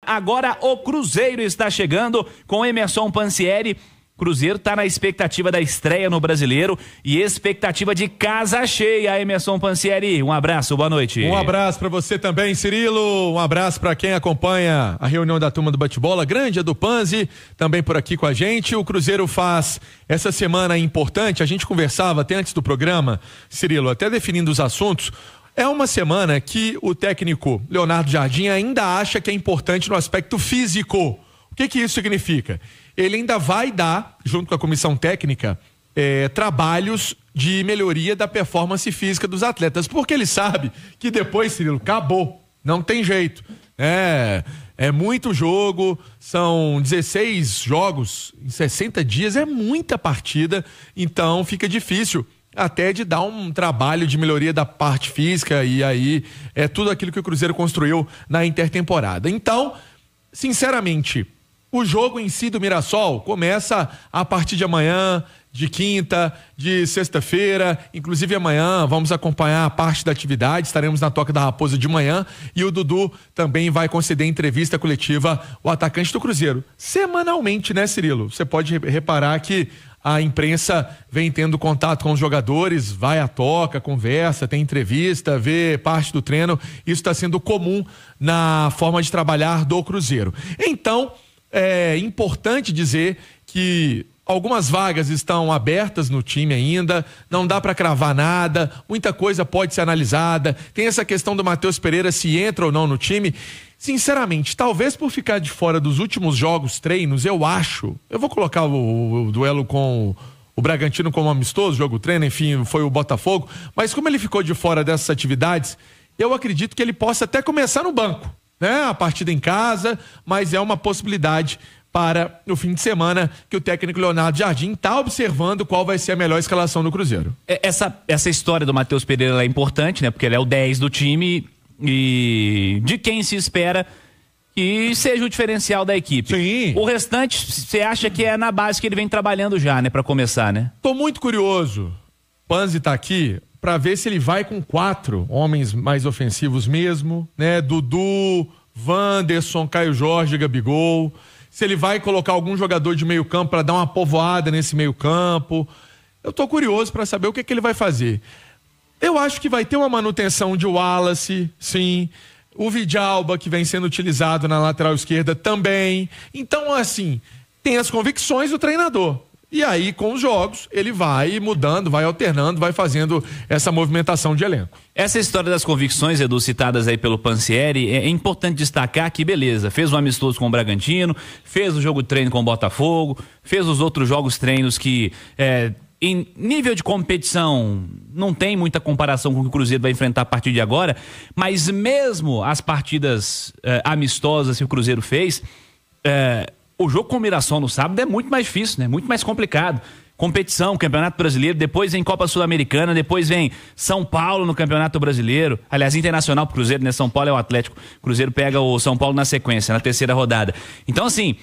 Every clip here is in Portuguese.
Agora o Cruzeiro está chegando com Emerson Pansieri. Cruzeiro está na expectativa da estreia no Brasileiro e expectativa de casa cheia. Emerson Pansieri, um abraço, boa noite. Um abraço para você também, Cirilo. Um abraço para quem acompanha a reunião da turma do Bate-Bola, grande, a do Panzi, também por aqui com a gente. O Cruzeiro faz essa semana importante, a gente conversava até antes do programa, Cirilo, até definindo os assuntos. É uma semana que o técnico Leonardo Jardim ainda acha que é importante no aspecto físico. O que isso significa? Ele ainda vai dar, junto com a comissão técnica, trabalhos de melhoria da performance física dos atletas, porque ele sabe que depois, Cirilo, acabou, não tem jeito. É muito jogo, são 16 jogos em 60 dias, é muita partida, então fica difícil até de dar um trabalho de melhoria da parte física, e aí é tudo aquilo que o Cruzeiro construiu na intertemporada. Então, sinceramente, o jogo em si do Mirassol começa a partir de amanhã, de quinta, de sexta-feira, inclusive amanhã vamos acompanhar a parte da atividade, estaremos na Toca da Raposa de manhã e o Dudu também vai conceder entrevista coletiva, o atacante do Cruzeiro, semanalmente, né, Cirilo? Você pode reparar que a imprensa vem tendo contato com os jogadores, vai à toca, conversa, tem entrevista, vê parte do treino, isso está sendo comum na forma de trabalhar do Cruzeiro. Então, é importante dizer que algumas vagas estão abertas no time ainda, não dá para cravar nada, muita coisa pode ser analisada, tem essa questão do Matheus Pereira se entra ou não no time. Sinceramente, talvez por ficar de fora dos últimos jogos, treinos, eu vou colocar o duelo com o Bragantino como amistoso, jogo treino, enfim, foi o Botafogo, mas como ele ficou de fora dessas atividades, eu acredito que ele possa até começar no banco, né? A partida em casa, mas é uma possibilidade para o fim de semana que o técnico Leonardo Jardim está observando qual vai ser a melhor escalação do Cruzeiro. Essa história do Matheus Pereira é importante, né? Porque ele é o 10 do time e de quem se espera que seja o diferencial da equipe. Sim. O restante, você acha que é na base que ele vem trabalhando já, né? Para começar, né? Tô muito curioso. Panzi tá aqui para ver se ele vai com 4 homens mais ofensivos mesmo, né? Dudu, Wanderson, Caio Jorge, Gabigol. Se ele vai colocar algum jogador de meio campo para dar uma povoada nesse meio campo. Eu tô curioso para saber o que ele vai fazer. Eu acho que vai ter uma manutenção de Wallace, sim. O Vidalba, que vem sendo utilizado na lateral esquerda, também. Então, assim, tem as convicções do treinador. E aí, com os jogos, ele vai mudando, vai alternando, vai fazendo essa movimentação de elenco. Essa história das convicções, Edu, citadas aí pelo Pansieri, é importante destacar que, beleza, fez um amistoso com o Bragantino, fez o jogo treino com o Botafogo, fez os outros jogos treinos que, em nível de competição, não tem muita comparação com o que o Cruzeiro vai enfrentar a partir de agora, mas mesmo as partidas amistosas que o Cruzeiro fez, o jogo com o Mirassol no sábado é muito mais difícil, né? Muito mais complicado. Competição, Campeonato Brasileiro, depois vem Copa Sul-Americana, depois vem São Paulo no Campeonato Brasileiro, aliás, internacional pro Cruzeiro, né? São Paulo é o Atlético, o Cruzeiro pega o São Paulo na sequência, na terceira rodada. Então, assim,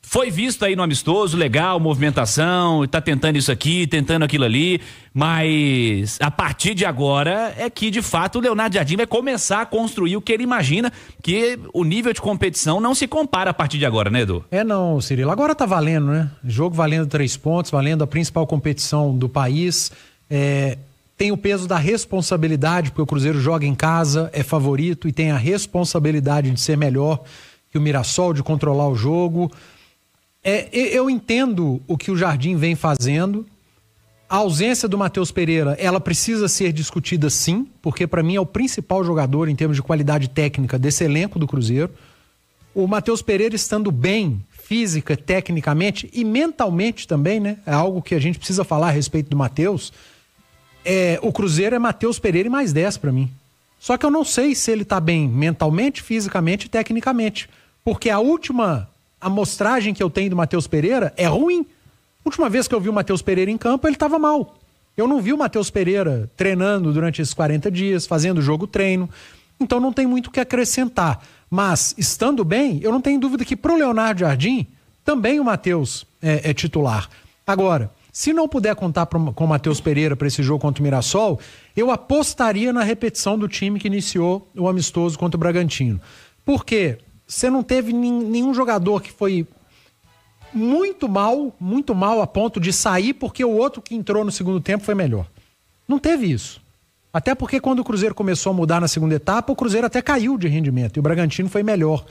foi visto aí no amistoso, legal, movimentação, tá tentando isso aqui, tentando aquilo ali, mas a partir de agora é que, de fato, o Leonardo Jardim vai começar a construir o que ele imagina, que o nível de competição não se compara a partir de agora, né, Edu? Não, Cirilo, agora tá valendo, né? Jogo valendo 3 pontos, valendo a principal competição do país, tem o peso da responsabilidade, porque o Cruzeiro joga em casa, é favorito e tem a responsabilidade de ser melhor que o Mirassol, de controlar o jogo. Eu entendo o que o Jardim vem fazendo. A ausência do Matheus Pereira, ela precisa ser discutida sim, porque para mim é o principal jogador em termos de qualidade técnica desse elenco do Cruzeiro. O Matheus Pereira estando bem, física, tecnicamente e mentalmente também, né? É algo que a gente precisa falar a respeito do Matheus. O Cruzeiro é Matheus Pereira e mais 10 para mim. Só que eu não sei se ele tá bem mentalmente, fisicamente e tecnicamente, porque a última amostragem que eu tenho do Matheus Pereira é ruim. Última vez que eu vi o Matheus Pereira em campo, ele estava mal. Eu não vi o Matheus Pereira treinando durante esses 40 dias, fazendo jogo treino. Então não tem muito o que acrescentar. Mas, estando bem, eu não tenho dúvida que pro Leonardo Jardim, também o Matheus é titular. Agora, se não puder contar com o Matheus Pereira para esse jogo contra o Mirassol, eu apostaria na repetição do time que iniciou o amistoso contra o Bragantino. Por quê? você não teve nenhum jogador que foi muito mal a ponto de sair porque o outro que entrou no segundo tempo foi melhor. Não teve isso. Até porque quando o Cruzeiro começou a mudar na segunda etapa, o Cruzeiro até caiu de rendimento e o Bragantino foi melhor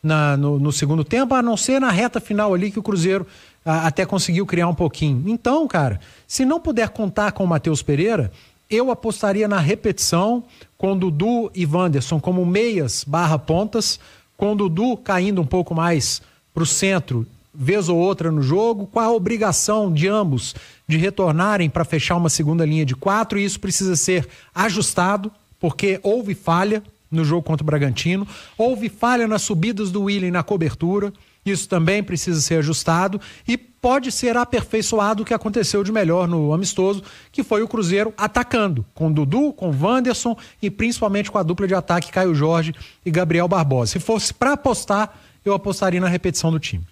no segundo tempo, a não ser na reta final ali que o Cruzeiro até conseguiu criar um pouquinho. Então, cara, se não puder contar com o Matheus Pereira, eu apostaria na repetição com Dudu e Wanderson como meias / pontas, com Dudu caindo um pouco mais pro centro, vez ou outra no jogo, com a obrigação de ambos de retornarem para fechar uma segunda linha de 4, e isso precisa ser ajustado, porque houve falha no jogo contra o Bragantino, houve falha nas subidas do Willian na cobertura, isso também precisa ser ajustado e pode ser aperfeiçoado o que aconteceu de melhor no amistoso, que foi o Cruzeiro atacando, com Dudu, com Wanderson e principalmente com a dupla de ataque Caio Jorge e Gabriel Barbosa. Se fosse para apostar, eu apostaria na repetição do time.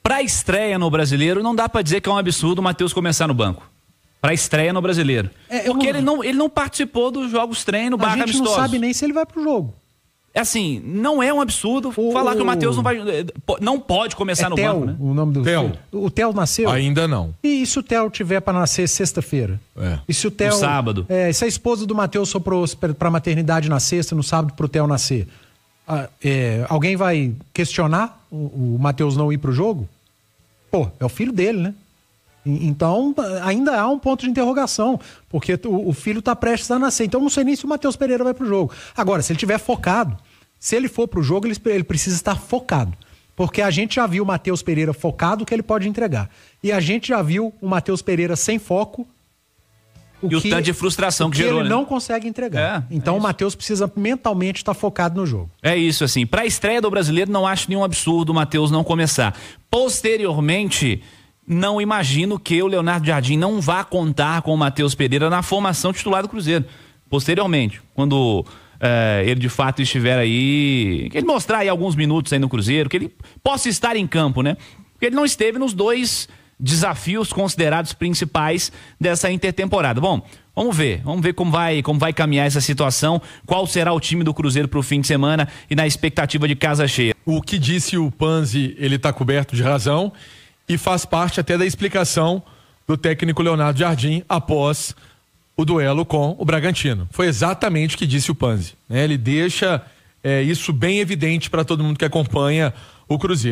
Pra estreia no Brasileiro, não dá pra dizer que é um absurdo o Matheus começar no banco. Pra estreia no Brasileiro. Porque ele não participou dos jogos treino / amistosos. A gente não sabe nem se ele vai pro jogo. Assim, não é um absurdo falar que o Matheus não pode começar no Theo, banco, né? O nome do Theo. O Theo nasceu? Ainda não. E se o Theo tiver pra nascer sexta-feira? E se o Theo... No sábado. Se a esposa do Matheus for pra maternidade na sexta, no sábado pro Theo nascer, alguém vai questionar o Matheus não ir pro jogo? Pô, é o filho dele, né? Então, ainda há um ponto de interrogação, porque o filho tá prestes a nascer. Então, não sei nem se o Matheus Pereira vai pro jogo. Agora, se ele tiver focado, se ele for pro jogo, ele precisa estar focado. Porque a gente já viu o Matheus Pereira focado, o que ele pode entregar. E a gente já viu o Matheus Pereira sem foco, o tanto de frustração que gerou, ele não consegue entregar. Então o Matheus precisa mentalmente estar focado no jogo. É isso, assim. Pra estreia do Brasileiro, não acho nenhum absurdo o Matheus não começar. Posteriormente, não imagino que o Leonardo Jardim não vá contar com o Matheus Pereira na formação titular do Cruzeiro. Posteriormente, quando ele de fato estiver aí, que ele mostrar aí alguns minutos aí no Cruzeiro, que ele possa estar em campo, né? Porque ele não esteve nos 2 desafios considerados principais dessa intertemporada. Bom, vamos ver como vai caminhar essa situação, qual será o time do Cruzeiro para o fim de semana e na expectativa de casa cheia. O que disse o Panzi, ele está coberto de razão e faz parte até da explicação do técnico Leonardo Jardim após o duelo com o Bragantino. Foi exatamente o que disse o Panzi, né? Ele deixa isso bem evidente para todo mundo que acompanha o Cruzeiro.